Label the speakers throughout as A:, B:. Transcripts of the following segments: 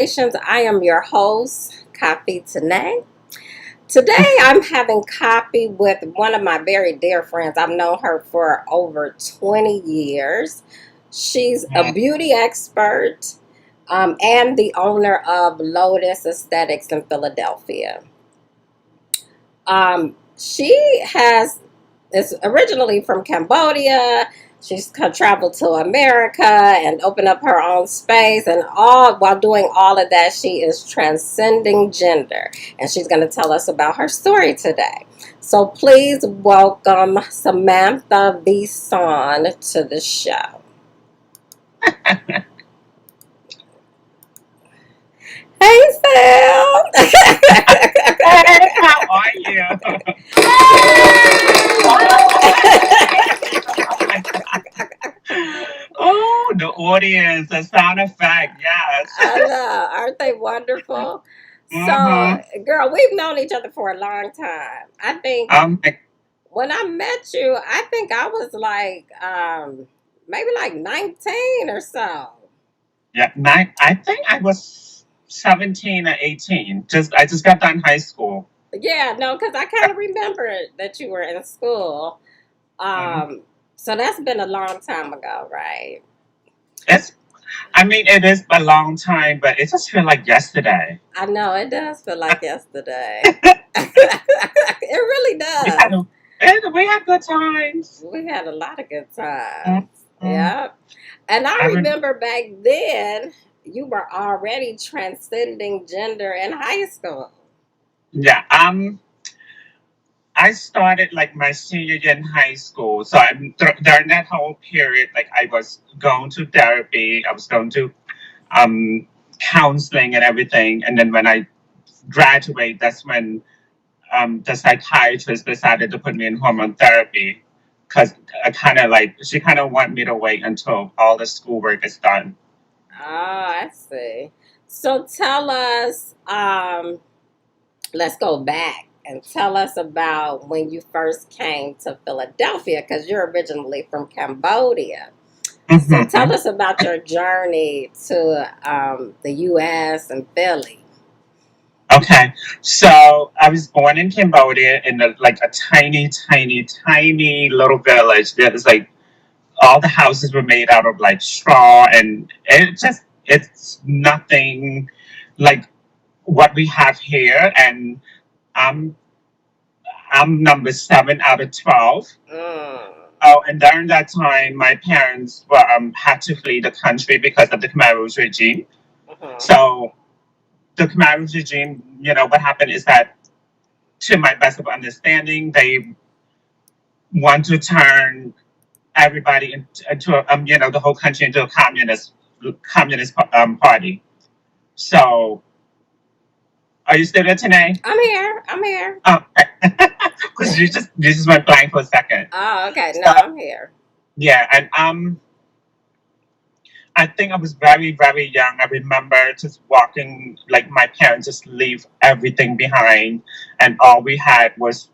A: I am your host, Copy Tanae. Today I'm having coffee with one of my very dear friends. I've known her for over 20 years. She's a beauty expert and the owner of Lotus Aesthetics in Philadelphia. She is originally from Cambodia. She's traveled to America and opened up her own space, and all while doing all of that, she is transcending gender, and she's going to tell us about her story today. So please welcome Samantha Vison to the show. Hey, Sam.
B: Hey, how are you? Oh, the audience, the sound effect, yes.
A: I know. Aren't they wonderful? So,
B: Mm-hmm.
A: girl, we've known each other for a long time. I think
B: Like,
A: when I met you, I think I was like maybe like 19 or so.
B: yeah, I think I was 17 or 18. I just got done high school.
A: Yeah, no, because I kind of remember that you were in school.
B: Mhm.
A: Um, so that's been a long time ago, right?
B: It's, I mean, it is a long time, but it just feels like yesterday.
A: I know it does feel like yesterday. It really
B: we
A: does.
B: had, a- we had good times.
A: We had a lot of good times.
B: Mhm.
A: Yeah. And I
B: I mean,
A: remember back then, you were already transcending gender in high school.
B: yeah. I started like my senior year in high school. So during that whole period, like I was going to therapy, I was going to um, counseling and everything. And then when I graduated, that's when the psychiatrist decided to put me in hormone therapy because she kind of wanted me to wait until all the schoolwork is done.
A: Oh, I see. So tell us, let's go back and tell us about when you first came to Philadelphia because you're originally from Cambodia. So tell
B: hmm
A: us about your journey to the U.S. and Philly.
B: Okay, so I was born in Cambodia in like a tiny, tiny, tiny little village. That was like all the houses were made out of like straw, and it's nothing like what we have here. And I'm I'm number 7 out of 12.
A: Mm.
B: Oh, and during that time, my parents had to flee the country because of the Khmer Rouge regime.
A: Mhm.
B: So the Khmer Rouge regime, what happened is that, to my best of understanding, they want to turn everybody into the whole country into a communist party. So, are you still there today?
A: I'm here. I'm here.
B: Oh, because you just went blank for a second.
A: Oh, okay. No,
B: So
A: I'm here.
B: yeah, and I think I was very very young. I remember just walking, like my parents just leave everything behind, and all we had was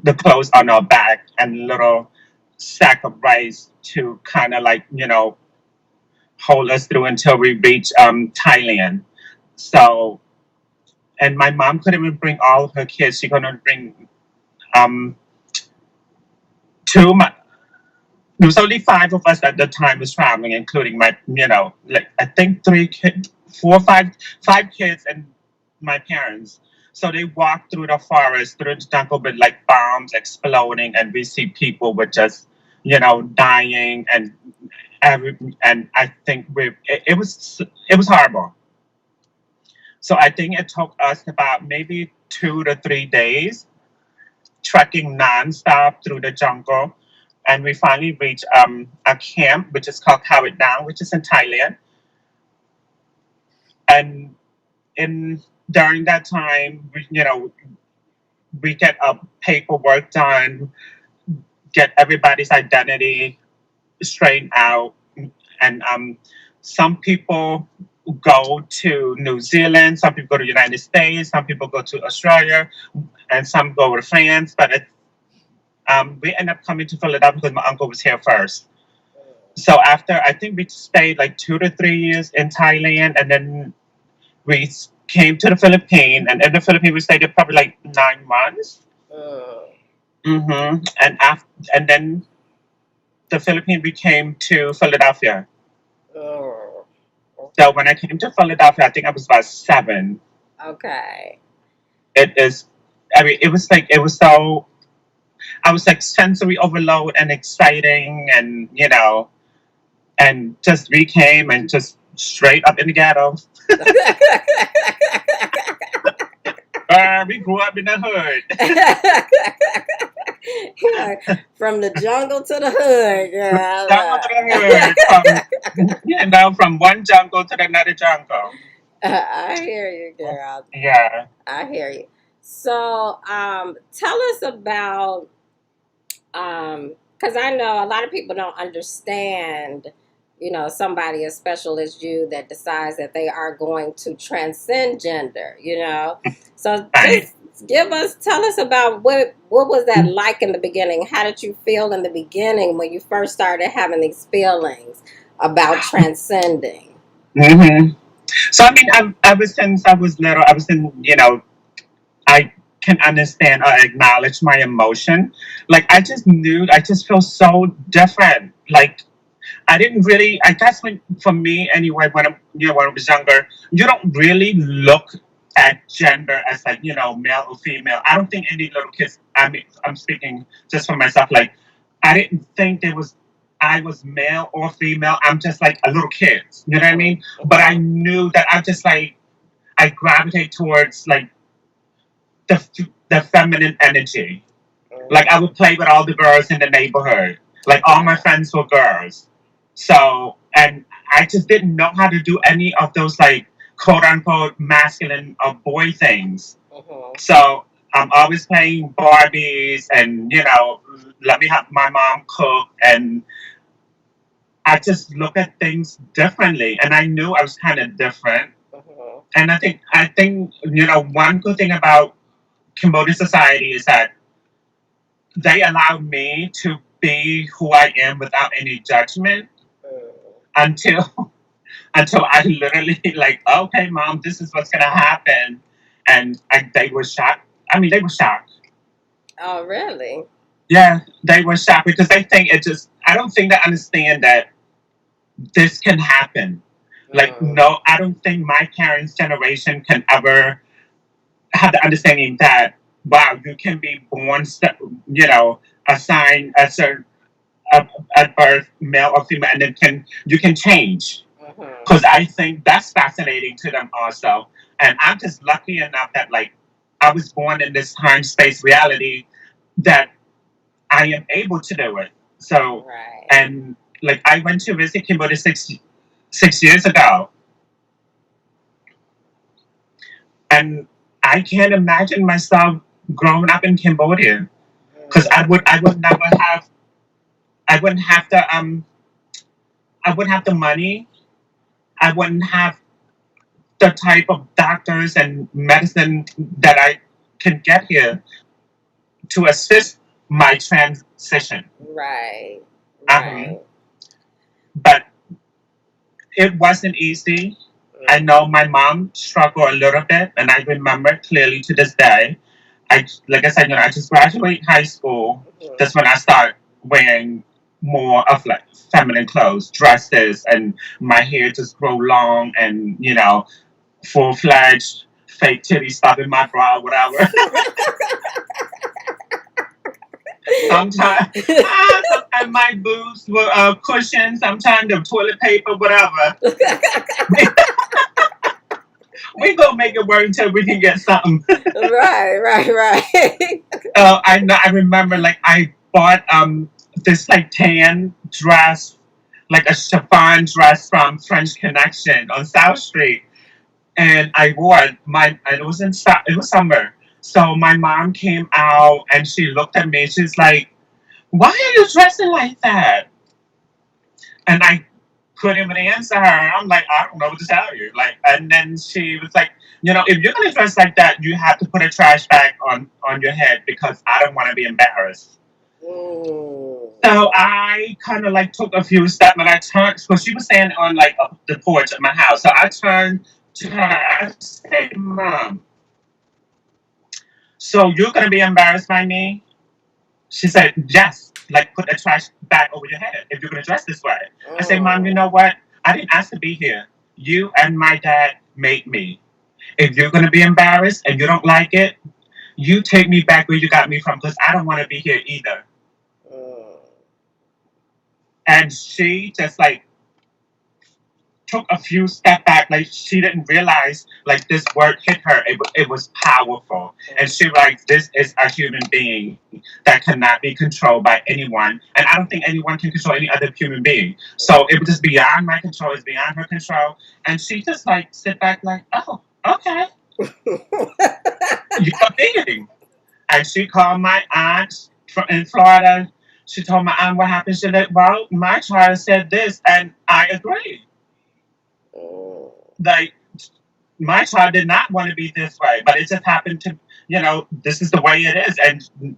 B: the clothes on our back and little sack of rice to kind of like hold us through until we reach Thailand. So, and my mom couldn't even bring all of her kids. She couldn't bring um, two. There was only five of us at the time was traveling, including like I think three kids, four, five kids, and my parents. So they walked through the forest, through the jungle with like bombs exploding, and we see people with just dying, and I think it was horrible. So I think it took us about maybe 2 to 3 days trekking nonstop through the jungle, and we finally reached a camp which is called Kawit Dang, which is in Thailand. And in during that time, we get paperwork done, get everybody's identity straightened out, and some people go to New Zealand, some people go to United States, some people go to Australia, and some go to France. But we end up coming to Philadelphia because my uncle was here first. So after, I think we stayed like 2 to 3 years in Thailand, and then we came to the Philippines, and in the Philippines we stayed there probably like 9 months.
A: Mm.
B: And after, and then the Philippines we came to Philadelphia.
A: Mm.
B: So when I came to Philadelphia, I think I was about 7.
A: Okay.
B: It is, I mean, it was like, it was so, I was like sensory overload and exciting, and and just we came and just straight up in the ghetto. We grew up in the hood.
A: Like, from the jungle to the hood,
B: Jungle to
A: girl.
B: the hood, from one jungle to another jungle.
A: I hear you, girl.
B: Yeah.
A: I hear you. So, tell us about, because I know a lot of people don't understand, somebody as special as you that decides that they are going to transcend gender. So
B: Right.
A: just tell us about what was that like in the beginning? How did you feel in the beginning when you first started having these feelings about transcending?
B: hmm So I mean, ever since I was little, ever since I can understand or acknowledge my emotion. Like I just knew, I just feel so different. Like I didn't really. I guess for me anyway, when I was younger, you don't really look at gender as like male or female. I don't think any little kids. I mean, I'm speaking just for myself. Like I didn't think there was. I was male or female. I'm just like a little kid. You know what I
A: Mhm,
B: mean? But I
A: mhm,
B: knew that I'm just like I gravitate towards like the feminine energy. Like I
A: mhm.
B: would play with all the girls in the neighborhood. Like all my
A: Okay.
B: friends were girls. So and I just didn't know how to do any of those like quote unquote masculine or boy things.
A: Mhm.
B: So I'm always playing Barbies and let me have my mom cook, and I just look at things differently, and I knew I was kind of different.
A: Mhm.
B: And I think one good thing about Cambodian society is that they allow me to be who I am without any judgment
A: Mhm.
B: until until I literally like, okay, mom, this is what's gonna happen, and they were shocked. I mean, they were shocked.
A: Oh, really?
B: Yeah, they were shocked because they think it just. I don't think they understand that this can happen. Like,
A: Mm.
B: no, I don't think my parents' generation can ever have the understanding that wow, you can be born, assigned a certain at, at birth, male or female, and then you can change.
A: Mhm.
B: Because I think that's fascinating to them also. And I'm just lucky enough that like I was born in this time space reality that I am able to do it. So
A: Right.
B: and like I went to visit Cambodia 6 years ago, and I can't imagine myself growing up in Cambodia because
A: Mm.
B: I would never have I wouldn't have I wouldn't have the money. I wouldn't have the type of doctors and medicine that I can get here to assist my transition.
A: Right.
B: Um,
A: Right.
B: but it wasn't easy. I
A: Mm.
B: know my mom struggled a little bit, and I remember clearly to this day. Like I said, I just graduated high school.
A: Mhm.
B: That's when I started wearing more of like feminine clothes, dresses, and my hair just grow long, and full fledged fake titty stuff in my bra, whatever. sometimes, sometimes my boobs were cushions. Sometimes the toilet paper, whatever. We, we gonna make it work until we can get something.
A: Right. Right. Right.
B: I know. I remember, like I bought this like tan dress, like a chiffon dress from French Connection on South Street, and I wore it. And it was it was summer. So my mom came out and she looked at me. She's like, "Why are you dressing like that?" And I couldn't even answer her. I'm like, I don't know what to tell you. Like, and then she was like, if you're gonna dress like that, you have to put a trash bag on your head because I don't want to be embarrassed.
A: Mm.
B: So I kind of like took a few steps and I turned. So she was standing on like the porch of my house. So I turned to her. I said, Mom, so you're gonna be embarrassed by me? She said, yes, like put a trash bag over your head if you're gonna dress this way. I said, Mom, you
A: Mm,
B: know what? I didn't ask to be here. You and my dad made me. If you're gonna be embarrassed and you don't like it, you take me back where you got me from because I don't want to be here either.
A: mm,
B: And she just like took a few step back, like she didn't realize like this word hit her. It was powerful, and she like this is a human being that cannot be controlled by anyone, and I don't think anyone can control any other human being. So it was just beyond my control. It's beyond her control, and she just like sit back like, oh, okay, you're a being. And she called my aunt in Florida. She told my aunt what happened. She said, well, my child said this, and I agree.
A: mm.
B: Like, my child did not want to be this way, but it just happened to, this is the way it is. And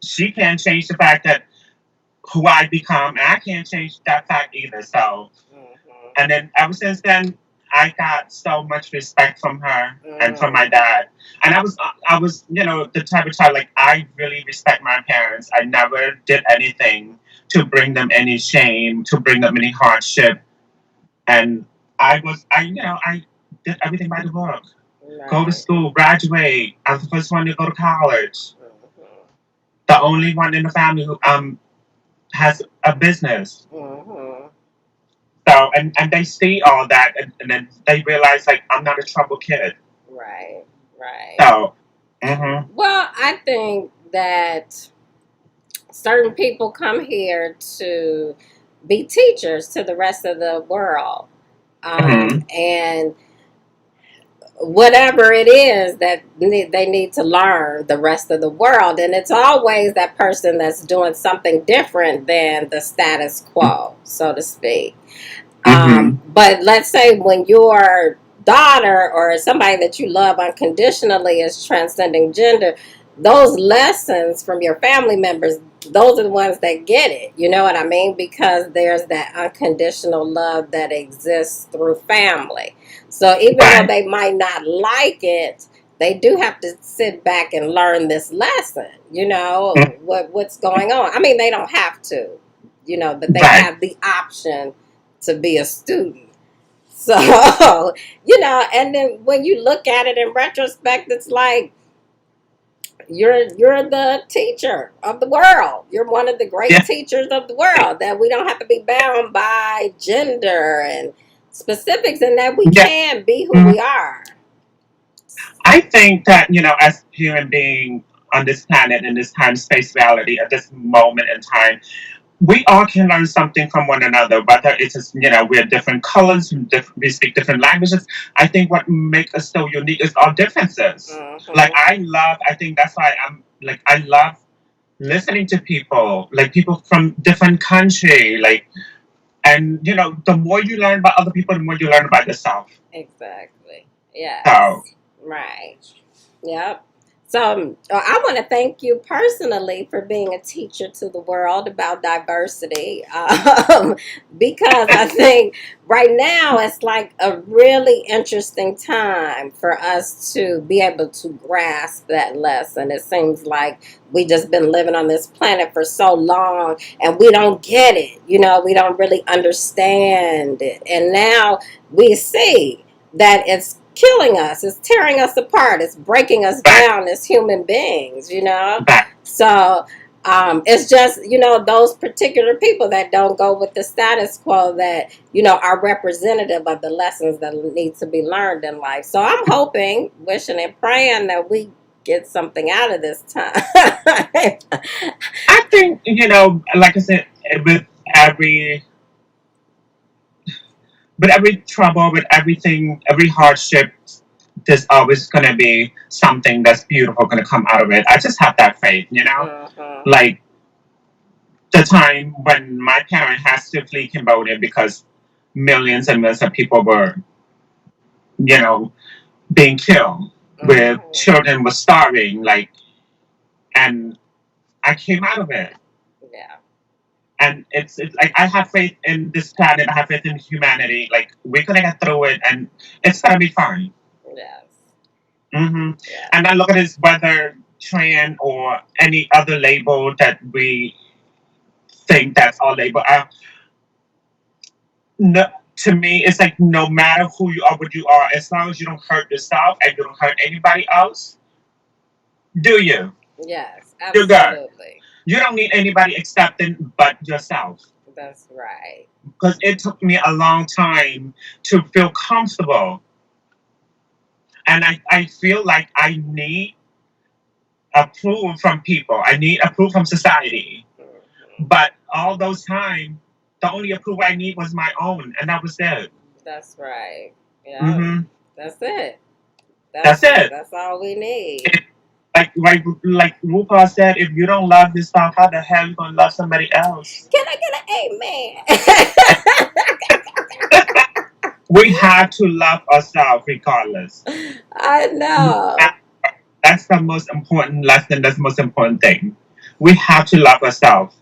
B: she can't change the fact that who I become, and I can't change that fact either. So,
A: Mhm.
B: and then ever since then, I got so much respect from her and from my
A: Mm.
B: dad. And I was, the type of child like I really respect my parents. I never did anything to bring them any shame, to bring them any hardship. And I did everything by the book. Go to
A: Right.
B: school, graduate. I was the first one to go to college.
A: Mhm.
B: The only one in the family who has a business.
A: Mhm.
B: So and they see all that and then they realize like I'm not a trouble kid.
A: Right. Right.
B: So
A: Well, I think that certain people come here to be teachers to the rest of the world.
B: hmm
A: And whatever it is that they need to learn the rest of the world. And it's always that person that's doing something different than the status quo, so to speak.
B: hmm
A: But let's say when your daughter or somebody that you love unconditionally is transcending gender, those lessons from your family members, those are the ones that get it. You know what I mean? Because there's that unconditional love that exists through family. So even though
B: Right.
A: they might not like it, they do have to sit back and learn this lesson, what's going on. I mean, they don't have to, but they
B: Right.
A: have the option to be a student. So, and then when you look at it in retrospect, it's like you're the teacher of the world. You're one of the great
B: Yeah.
A: teachers of the world, that we don't have to be bound by gender and specifics, and that we
B: Yeah.
A: can be who
B: Mhm.
A: we are.
B: I think that, as human being on this planet in this time space reality at this moment in time, we all can learn something from one another, whether it's just, we're different colors, we speak different languages. I think what makes us so unique is our differences. Like,
A: Hmm.
B: I think that's why I love listening to people, like people from different country, like, and, the more you learn about other people, the more you learn about yourself.
A: Exactly.
B: So,
A: Yes. Right. Yep. So I want to thank you personally for being a teacher to the world about diversity, because I think right now it's like a really interesting time for us to be able to grasp that lesson. It seems like we just been living on this planet for so long and we don't get it. We don't really understand it. And now we see that it's killing us, it's tearing us apart, it's breaking us
B: back,
A: down as human beings.
B: back,
A: So it's just, those particular people that don't go with the status quo that, are representative of the lessons that need to be learned in life. So I'm hoping, wishing, and praying that we get something out of this time.
B: I think, like I said, with every with every trouble, with everything, every hardship, there's always gonna be something that's beautiful gonna come out of it. I just have that faith.
A: Hmm.
B: Like the time when my parent has to flee Cambodia because millions and millions of people were, you know, being killed, where
A: Hmm.
B: children were starving, like, and I came out of it.
A: Yeah.
B: And it's like I have faith in this planet. I have faith in humanity. Like we're gonna get through it, and it's gonna be fine.
A: Yes.
B: Hmm.
A: Yeah.
B: And I look at this whether trend or any other label that we think that's our label. No, to me, it's like no matter who you are, what you are, as long as you don't hurt yourself and you don't hurt anybody else, do you?
A: Yes.
B: Do good.
A: Absolutely.
B: You don't need anybody accepting but yourself.
A: That's right.
B: Because it took me a long time to feel comfortable. And I feel like I need approval from people. I need approval from society.
A: Mhm.
B: But all those time, the only approval I need was my own, and that was it.
A: That's right. Yeah.
B: Hmm.
A: That's it.
B: That's it.
A: That's all we need.
B: Like RuPaul said, if you don't love yourself, how the hell you gonna love somebody else?
A: Can I get an amen?
B: We have to love ourselves regardless.
A: I know.
B: That's the most important lesson. That's the most important thing. We have to love ourselves.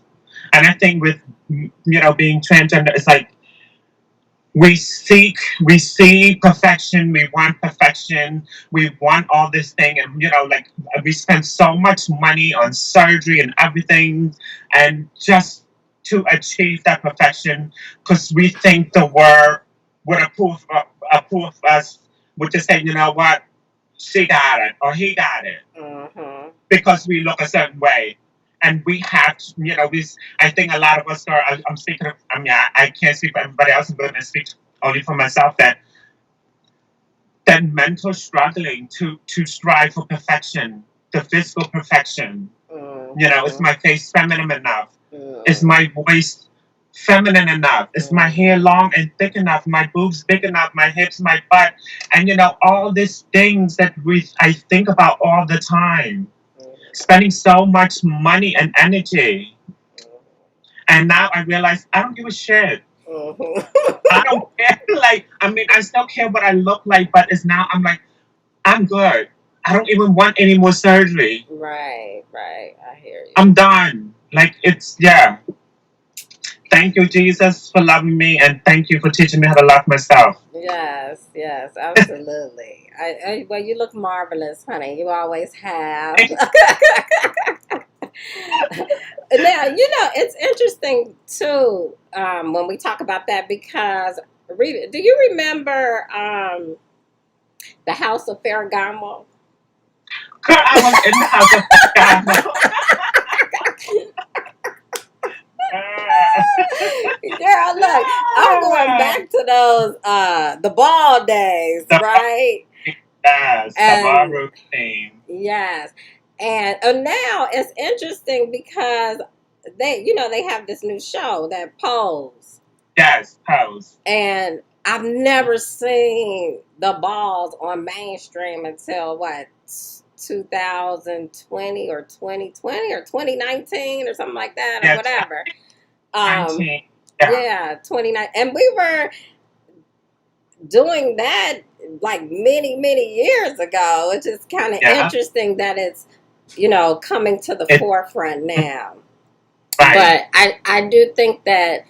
B: And I think with being transgender, it's like we see perfection, we want perfection, we want all this thing, and like we spend so much money on surgery and everything, and just to achieve that perfection, because we think the world would approve us, would just say, you know what, she got it or he got it,
A: Mm-hmm.
B: because we look a certain way. And we have to, I think a lot of us are, I'm speaking of, I mean, I can't speak for everybody else, I'm going to speak only for myself, that mental struggling to strive for perfection, the physical perfection. Is
A: Mm-hmm.
B: my face feminine enough? Is
A: Mm-hmm.
B: my voice feminine enough? Is my hair long and thick enough? My boobs big enough? My hips, my butt? And all these things that I think about all the time, spending so much money and energy. And now I realize I don't give a shit.
A: Mm-hmm.
B: I don't care. Like, I mean, I still care what I look like, but it's now I'm like, I'm good. I don't even want any more surgery.
A: Right, right. I hear you.
B: I'm done. Like, yeah. Thank you, Jesus, for loving me, and thank you for teaching me how to love myself.
A: Yes, yes, absolutely. Well, you look marvelous, honey. You always have. Now, it's interesting too, when we talk about that because do you remember the House of Ferragamo?
B: Girl, I was in the house of God.
A: Girl, look, I'm going back to those the ball days,
B: The
A: right?
B: yes, the bar
A: And
B: routine.
A: yes. And now it's interesting because they have this new show that Pose.
B: Yes, pose.
A: And I've never seen the balls on mainstream until what, 2020 or 2020 or 2019 or something like that or
B: Yeah,
A: whatever.
B: 19. Yeah.
A: Yeah, 29. And we were doing that like many, many years ago. It's just kind of
B: Yeah.
A: interesting that it's, coming to the
B: It,
A: forefront now.
B: right.
A: But I do think that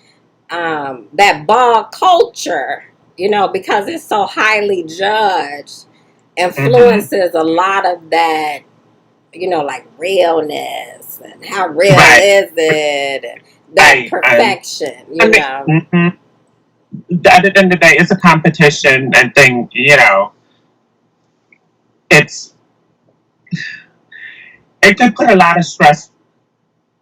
A: that ball culture, because it's so highly judged,
B: Mm-hmm.
A: influences a lot of that, like realness and how real
B: Right.
A: is it, and that
B: Right. And
A: perfection,
B: I mean, at the end of the day, it's a competition and thing. It's it can put a lot of stress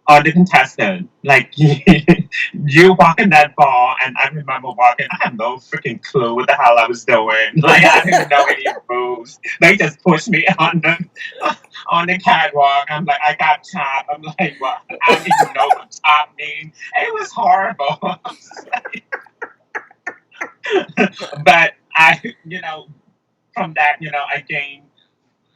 B: on the contestant. Like you walking that ball, and I remember walking. I had no freaking clue what the hell I was doing. Like I didn't know any moves. They just pushed me on the catwalk. I'm like, I got chopped. I'm like, what? I don't even know what chop means. It was horrible. But from that, I gained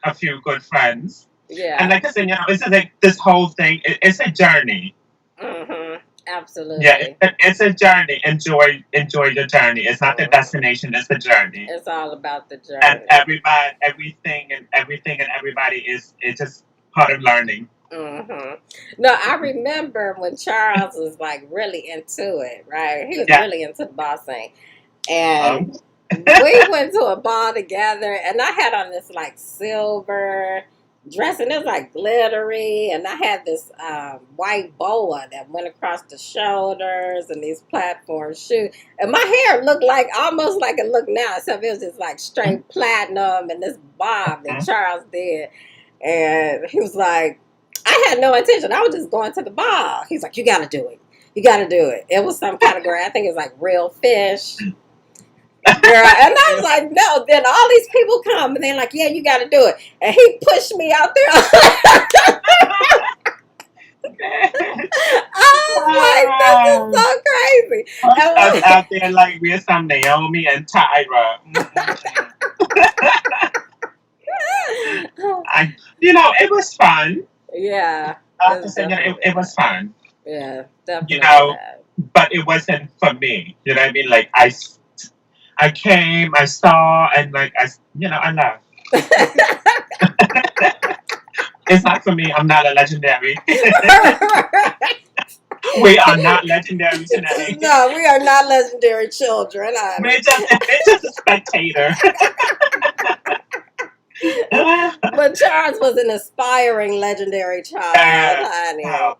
B: a few good friends. And
A: Yeah.
B: like I said, it's like this whole thing. It's a journey.
A: Hmm.
B: Yeah,
A: Absolutely.
B: it's a journey. Enjoy your journey. It's not the
A: Hmm.
B: destination. It's the journey.
A: It's all about the
B: And
A: journey.
B: everybody, everything, and everybody is just part of learning.
A: hmm No, I remember when Charles was like really into it, right? He was
B: Yeah.
A: really into the bossing. And
B: Um,
A: we went to a ball together, and I had on this like silver dress, and it was like glittery, and I had this white boa that went across the shoulders, and these platform shoes, and my hair looked like almost like it looked now, except it was just like straight platinum, and this bob that Charles did, and he was like, I had no intention. I was just going to the ball. He's like, you got to do it. You got to do it. It was some category. I think it was like real fish. Girl, and I was like, no. Then all these people come and they're like, yeah, you got to do it. And he pushed me out there. I was like, this is
B: Push us
A: so crazy.
B: out there like we're some Naomi and Tyra. I, it was fun.
A: Yeah,
B: I have to
A: it's
B: say,
A: definitely
B: it was
A: that.
B: fun.
A: Yeah,
B: You
A: definitely
B: know, but it wasn't for me. You know what I mean? Like I came, I saw, and like I left.
A: that.
B: It's not for me. I'm not a legendary. We are not legendary today.
A: No, we are not legendary children, honey.
B: We're just a spectator.
A: But Charles was an aspiring legendary child,
B: Yes.
A: honey.
B: How?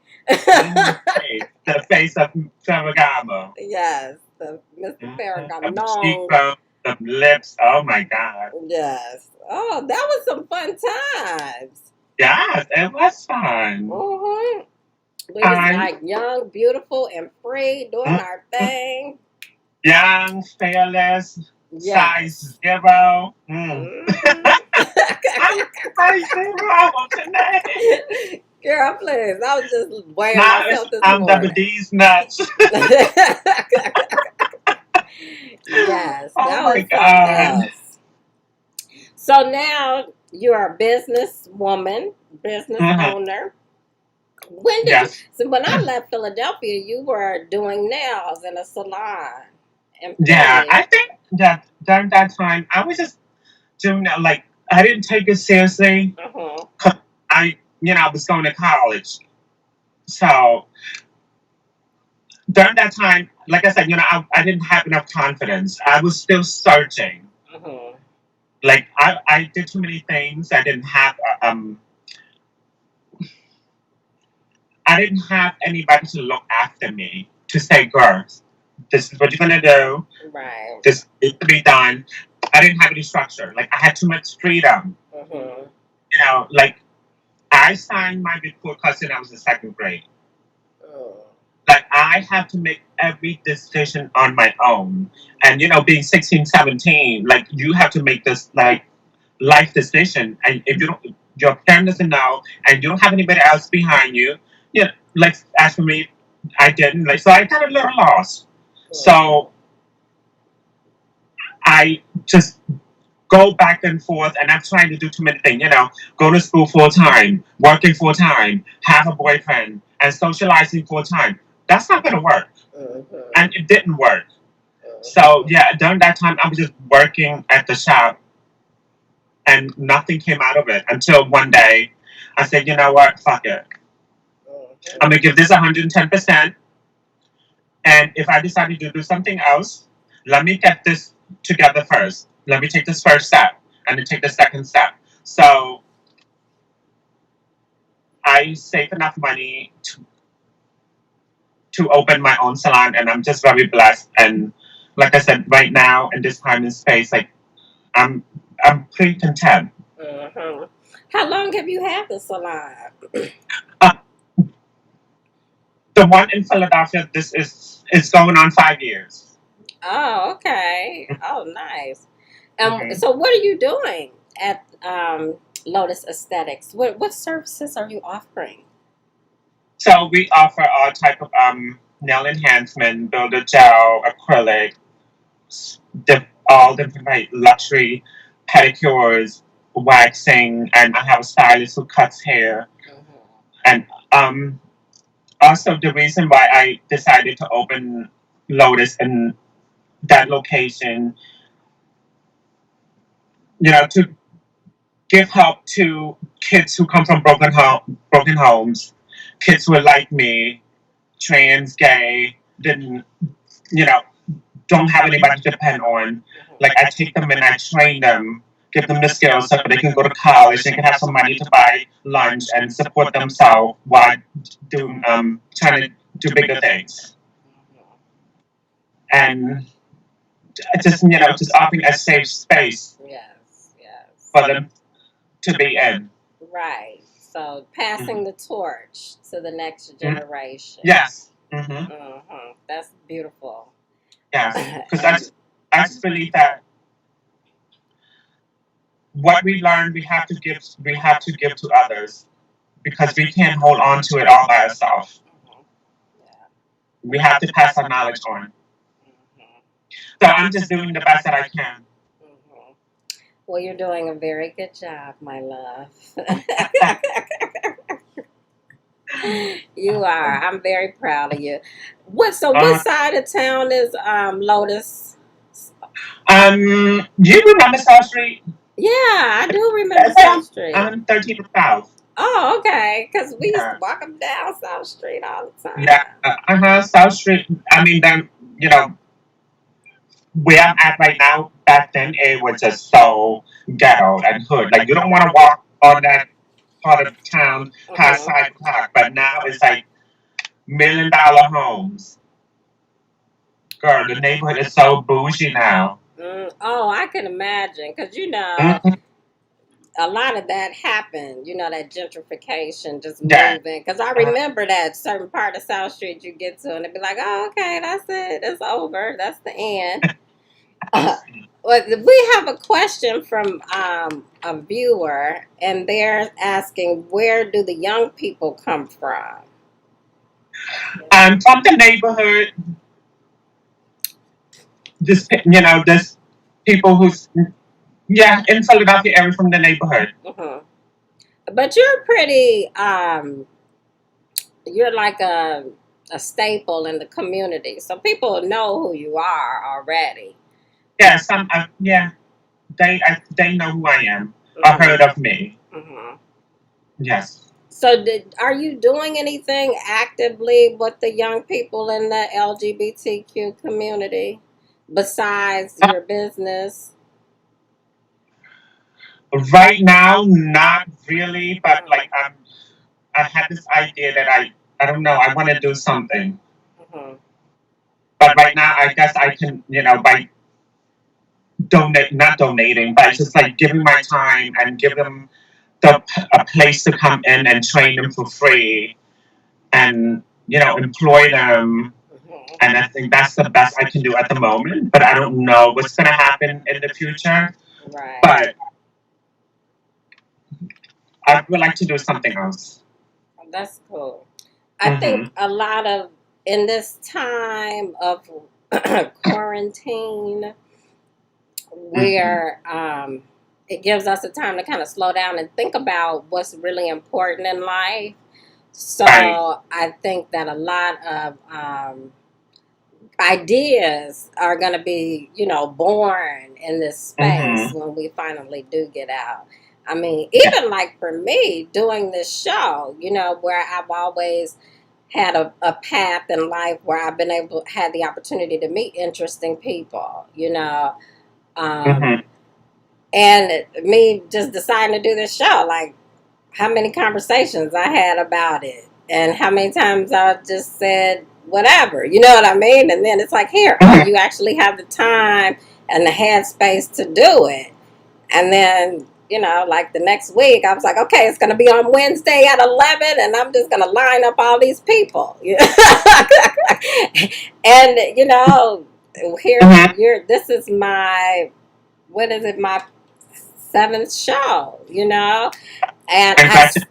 B: The face of Ferragamo.
A: Yes, the Mr. Farragon.
B: The
A: No,
B: cheekbone, the lips. Oh my God.
A: yes. Oh, that was some fun times.
B: Yes, it was fun.
A: hmm We was
B: Fun.
A: like young, beautiful, and free, doing our thing.
B: Young, fearless,
A: Yes.
B: size zero. Mm.
A: hmm
B: I'm size zero today.
A: Girl, please. I was just weighing
B: Now it's
A: myself this
B: I'm double
A: morning.
B: D's nuts.
A: Yes,
B: Oh
A: that
B: my
A: was something
B: God.
A: else. So now you're a business woman, business
B: Mhm.
A: owner. When did you?
B: Yes.
A: So when I left Philadelphia, you were doing nails in a salon in
B: Yeah,
A: Philly.
B: I think that during that time I was just doing that. Like I didn't take it seriously.
A: Uh-huh.
B: 'Cause I was going to college. So during that time, like I said, I didn't have enough confidence. I was still searching.
A: Uh-huh.
B: Like I did too many things. I didn't have anybody to look after me to say, girl, this is what you're gonna do.
A: Right.
B: This needs to be done. I didn't have any structure. Like I had too much freedom.
A: Uh-huh.
B: Like I signed my report card when I was in second grade.
A: Oh.
B: Like I have to make every decision on my own. And being 16, 17, like you have to make this like life decision. And if you don't, your parent doesn't know, and you don't have anybody else behind you, like as for me, I didn't. Like so, I got a little lost.
A: Uh-huh.
B: So I just go back and forth, and I'm trying to do too many things. Go to school full time, working full time, have a boyfriend, and socializing full time. That's not gonna work,
A: Uh-huh.
B: and it didn't work. So
A: Uh-huh.
B: yeah, during that time, I was just working at the shop, and nothing came out of it until one day, I said, you know what, fuck it. I'm
A: Uh-huh.
B: gonna give this 110%, and if I decided to do something else, let me get this together first. Let me take this first step, and then take the second step. So I saved enough money to open my own salon, and I'm just very blessed. And like I said, right now in this time and space, like I'm I'm pretty content.
A: Uh-huh. How long have you had the salon?
B: Uh, the one in Philadelphia, this is going on 5 years.
A: Oh, okay. Oh, nice.
B: Hmm.
A: So what are you doing at Lotus Aesthetics? What services are you offering?
B: So we offer all type of nail enhancement, builder gel, acrylic, all different like luxury pedicures, waxing, and I have a stylist who cuts hair.
A: Mhm.
B: And also the reason why I decided to open Lotus in that location, to give help to kids who come from broken homes, kids who are like me, trans, gay, didn't, you know, don't have anybody to depend on. Like I take them and I train them, give them the skills so they can go to college and can have some money to buy lunch and support themselves while doing trying to do bigger things. And just just offering a safe space
A: Yes, yes.
B: for them to be in.
A: Right. So passing the torch to the next
B: Mhm.
A: generation.
B: Yes.
A: That's beautiful.
B: Yes. Because
A: And
B: I just believe that what we learn we have to give to others because we can't hold on to it all by ourselves.
A: yeah.
B: We have to pass our knowledge on. So I'm just doing the best that I can.
A: Mhm. Well, you're doing a very good job, my love. You are. I'm very proud of you. What
B: Uh,
A: side of town is Lotus?
B: you remember South Street?
A: Yeah, I do remember
B: That's
A: South Street.
B: 13th South.
A: Oh, okay. Because we used to
B: Yeah.
A: walk up down South Street all the
B: Yeah.
A: time.
B: South Street. I mean, then, where I'm at right now, back then it was just so ghetto and hood. Like, you don't want to walk on that part of town past
A: Mhm.
B: sidewalk, but now it's like $1 million homes. Girl, the neighborhood is so bougie now.
A: Oh, I can imagine. Because,
B: Mhm.
A: a lot of that happened, that gentrification, just
B: Yeah.
A: moving. Because I
B: Uh,
A: remember that certain part of South Street you get to, and it'd be like, oh, okay, that's it. It's over. That's the end. Well, we have a question from a viewer, and they're asking, where do the young people come from?
B: from the neighborhood, this people who's, yeah, in Philadelphia area from the neighborhood.
A: Mhm. But you're pretty, you're like a staple in the community, so people know who you are already.
B: Yeah, yeah, they know who I am. I
A: Hmm.
B: heard of me.
A: Hmm.
B: Yes.
A: So, are you doing anything actively with the young people in the LGBTQ community besides
B: Uh,
A: your business?
B: right now, not really, but like
A: Mhm.
B: I had this idea that I don't know, I want to do something.
A: Mhm.
B: But right now, I guess I can, by not donating, but it's just like giving my time and give them a place to come in and train them for free and, employ them.
A: Mhm.
B: And I think that's the best I can do at the moment. But I don't know what's going to happen in the future.
A: Right.
B: But I would like to do something else.
A: That's cool. I
B: Mm-hmm.
A: think a lot of in this time of quarantine,
B: Mm-hmm.
A: where it gives us a time to kind of slow down and think about what's really important in life.
B: Right.
A: So I think that a lot of ideas are going to be, born in this space
B: Mm-hmm.
A: when we finally do get out. I mean, even like for me doing this show, where I've always had a path in life where I've been able had the opportunity to meet interesting people, um,
B: Mm-hmm.
A: and me just deciding to do this show, like how many conversations I had about it, and how many times I just said whatever, you know what I mean? And then it's like, here, oh,
B: Mm-hmm.
A: you actually have the time and the headspace to do it. And then, like the next week, I was like, okay, it's going to be on Wednesday at 11, and I'm just going to line up all these people. And,
B: Mm-hmm.
A: this is my, what is it, my seventh show, and
B: Congratulations.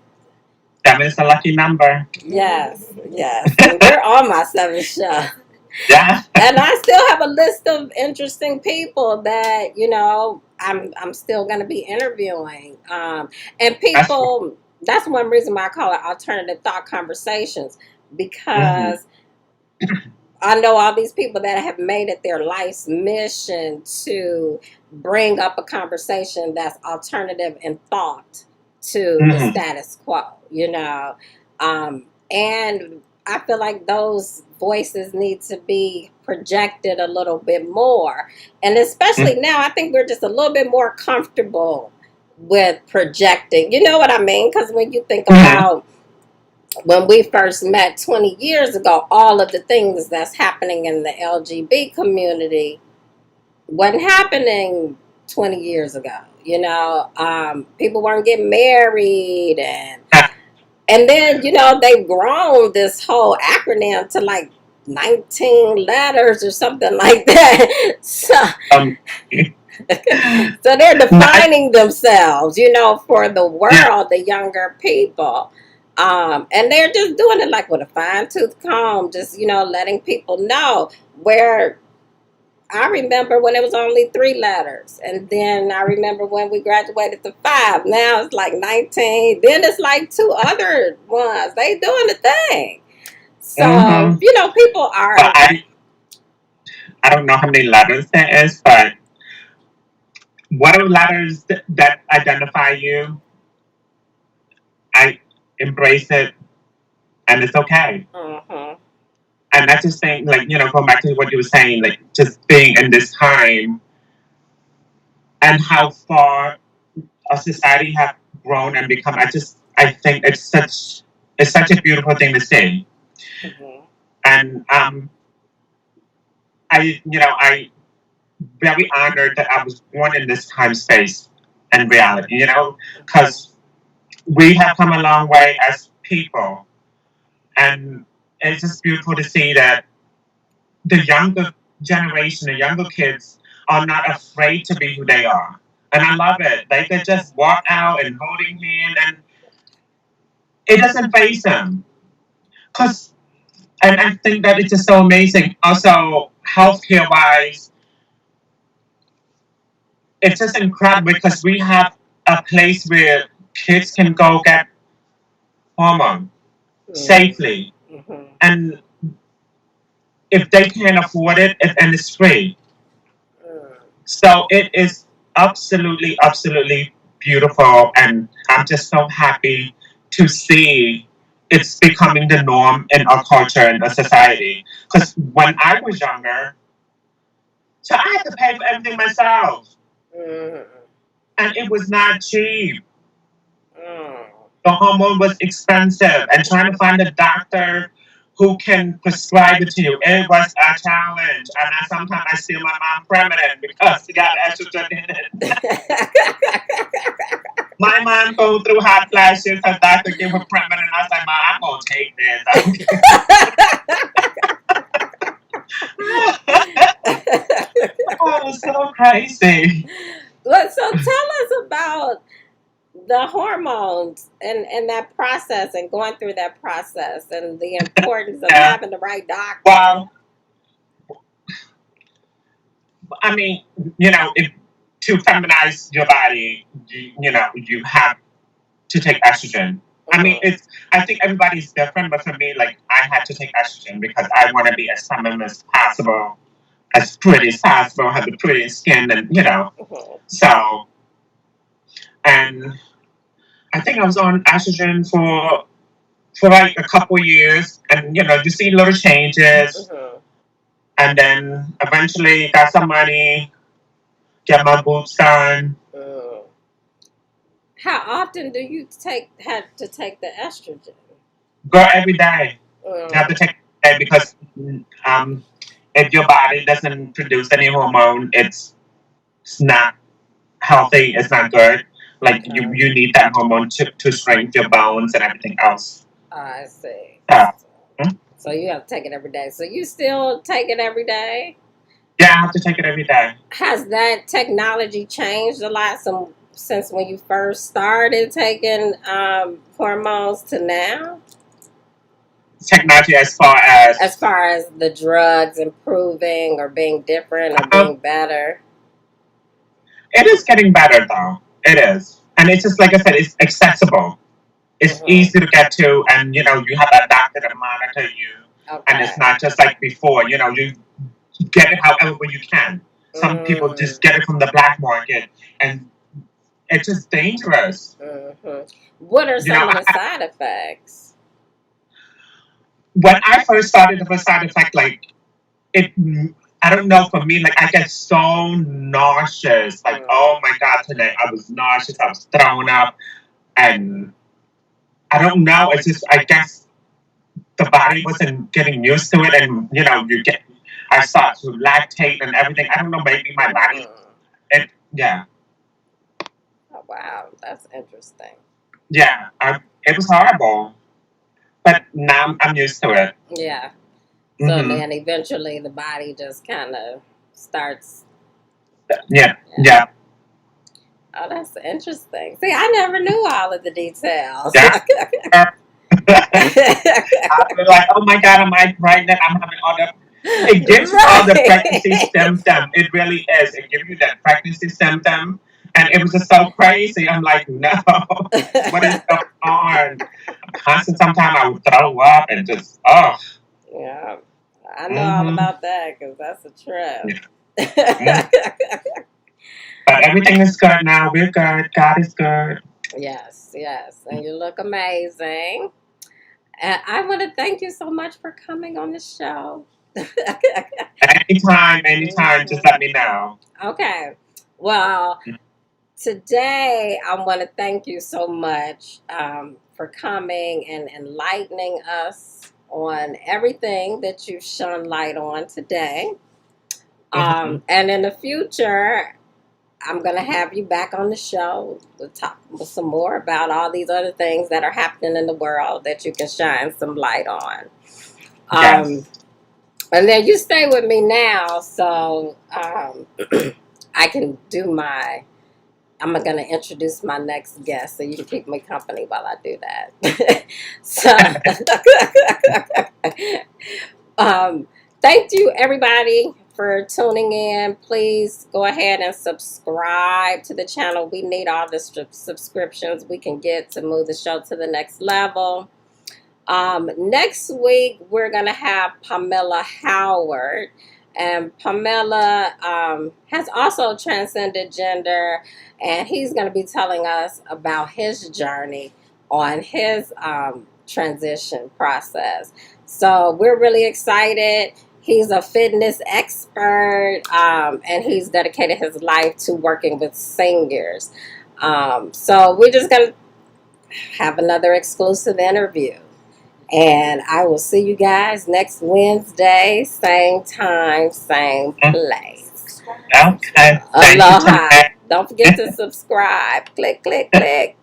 B: That is a lucky number.
A: yes, yes, and you're on my seventh show.
B: Yeah.
A: And I still have a list of interesting people that I'm still going to be interviewing, and
B: That's what.
A: people. That's one reason why I call it alternative thought conversations,
B: Mm-hmm.
A: because I know all these people that have made it their life's mission to bring up a conversation that's alternative in thought to the
B: Mm-hmm.
A: status quo, you know. And I feel like those voices need to be projected a little bit more. And especially now, I think we're just a little bit more comfortable with projecting. You know what I mean? Because when you think
B: Mm-hmm.
A: about when we first met 20 years ago, all of the things that's happening in the LGB community wasn't happening 20 years ago. You know, people weren't getting married, and then they've grown this whole acronym to like 19 letters or something like that. So
B: Um,
A: so they're
B: I,
A: defining themselves, for the
B: yeah.
A: world, the younger people. And they're just doing it like with a fine tooth comb, just, letting people know where I remember when it was only 3 letters. And then I remember when we graduated to 5. Now it's like 19. Then it's like 2 other ones. They doing the thing. So,
B: Mm-hmm.
A: people
B: But
A: are.
B: I don't know how many letters there is, but whatever letters that identify you, I embrace it, and it's okay.
A: Uh-huh.
B: And that's just saying, like, going back to what you were saying, like, just being in this time and how far our society have grown and become. I think it's such a beautiful thing to see.
A: Uh-huh.
B: And I very honored that I was born in this time space and reality, because we have come a long way as people. And it's just beautiful to see that the younger generation, the younger kids, are not afraid to be who they are. And I love it. They could just walk out and holding hand, and it doesn't phase them. Cause, and I think that it's just so amazing. Also, healthcare wise, it's just incredible because we have a place where kids can go get hormone safely,
A: Uh-huh.
B: and if they can't afford it, and it's free. So it is absolutely, absolutely beautiful, and I'm just so happy to see it's becoming the norm in our culture and our society. Because when I was younger, so I had to pay for everything myself,
A: Uh-huh.
B: and it was not cheap.
A: Uh-huh.
B: The hormone was expensive, and trying to find a doctor who can prescribe it to you, it was a challenge. And sometimes I steal my mom Premarin because she got estrogen in it. My mom go through hot flashes. Her doctor gave her Premarin. I was like, Mom, I'm gonna take this. I don't care. Oh, it's so crazy.
A: So tell us about the hormones and that process and going through that process and the importance of
B: Yeah.
A: having the right doctor.
B: Well, I mean, if to feminize your body, you have to take estrogen. I mean,
A: Uh-huh.
B: I think everybody's different, but for me, like, I had to take estrogen because I want to be as feminine as possible, as pretty as possible, have the prettiest skin, and
A: Uh-huh.
B: So, and I think I was on estrogen for like a couple years, and you see little changes,
A: Uh-huh.
B: and then eventually got some money, get my boobs done.
A: Uh, how often do you have to take the estrogen?
B: Go every day. You have
A: Uh,
B: to take it because um, if your body doesn't produce any hormone, it's not healthy. It's not good. Like
A: okay,
B: you need that hormone to strengthen your bones and everything else.
A: I see.
B: So, hmm?
A: So you have to take it every day. So you still take it every day?
B: Yeah, I have to take it every day.
A: Has that technology changed a lot since when you first started taking hormones to now?
B: Technology,
A: As far as the drugs improving or being different or
B: um,
A: being better?
B: it is getting better though. It is, and it's just like I said, it's accessible. It's
A: Hmm.
B: easy to get to, and you have a doctor to monitor you. And
A: Okay.
B: it's not just like before, you get it however you can. Some people just get it from the black market, and it's just dangerous.
A: Mm-hmm. What are
B: You know,
A: some of the side effects?
B: when I first started, the first side effect, like it, I don't know, for me, like I get so nauseous. Like, oh my God, today I was nauseous, I was throwing up, and I don't know. It's just, I guess the body wasn't getting used to it, and I start to lactate and everything. I don't know, maybe my body, yeah,
A: Oh, wow, that's interesting.
B: yeah, it was horrible, but now I'm used to it.
A: Yeah. So
B: Hmm.
A: then eventually the body just kind of starts.
B: Yeah,
A: Yeah.
B: yeah,
A: Oh, that's interesting. See, I never knew all of the details.
B: yeah. I was like, oh my God, am I right that I'm having all the. It gives you all the pregnancy
A: Right.
B: symptom. It really is. It gives you that pregnancy symptom, and it was just so crazy. I'm like, no, what is going on? Constant. Sometimes I would throw up and just, oh.
A: Yeah, I know all
B: Hmm.
A: about that because that's a
B: Yeah.
A: trip.
B: Mhm. But everything is good now. We're good. God is good.
A: Yes, yes, and you look amazing. And I want to thank you so much for coming on the show.
B: Anytime, anytime, just let me know.
A: Okay. Well, today I want to thank you so much for coming and enlightening us on everything that you've shone light on today.
B: Hmm.
A: And in the future, I'm going to have you back on the show to talk some more about all these other things that are happening in the world that you can shine some light on. Um,
B: Yes.
A: and then you stay with me now so I can do I'm going to introduce my next guest so you can keep me company while I do that. So, um, thank you, everybody, for tuning in. Please go ahead and subscribe to the channel. We need all the subscriptions we can get to move the show to the next level. Next week, we're going to have Pamela Howard. And Pamela has also transcended gender, and he's going to be telling us about his journey on his transition process. So we're really excited. He's a fitness expert, and he's dedicated his life to working with seniors. So we're just going to have another exclusive interview. And I will see you guys next Wednesday, same time, same place.
B: Okay. Thank you,
A: Aloha.
B: Tanae.
A: Don't forget to subscribe. Click, click, click.